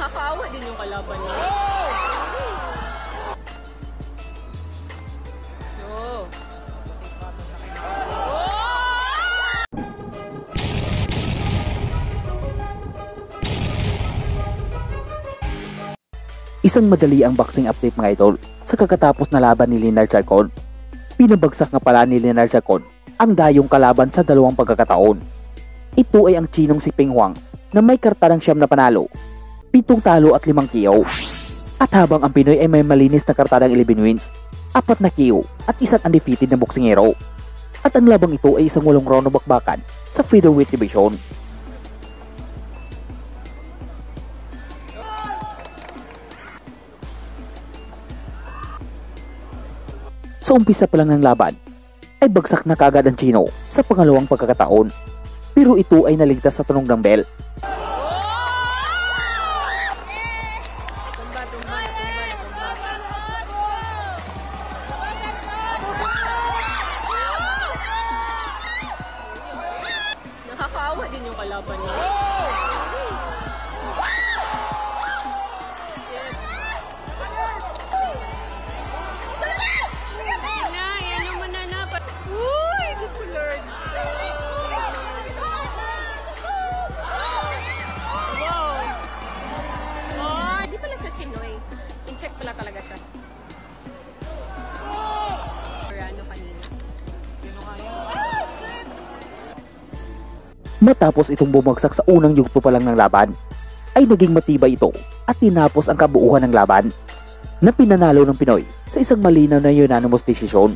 Nakakaawa din yung kalaban niya. So, Isang madali ang boxing update mga idol sa kakatapos na laban ni Leonard Chacon. Pinabagsak nga pala ni Leonard Chacon ang dayong kalaban sa dalawang pagkakataon. Ito ay ang Chinong si Peng Huang na may karta ng 9 na panalo, 7 talo at 5 KO. At habang ang Pinoy ay may malinis na karta ng 11 wins, 4 na KO at isang undefeated na boksingero. At ang labang ito ay isang 8 round na bakbakan sa featherweight division. Sa umpisa pa lang ng laban, ay bagsak na kaagad ang Chino sa pangalawang pagkakataon. Pero ito ay naligtas sa tunog ng bell. nakakaawa din yung kalaban niya. Check pala talaga siya. Ano kanina? Matapos itong bumagsak sa unang yugto pa lang ng laban, ay naging matibay ito at tinapos ang kabuuhan ng laban na pinanalo ng Pinoy sa isang malinaw na unanimous decision.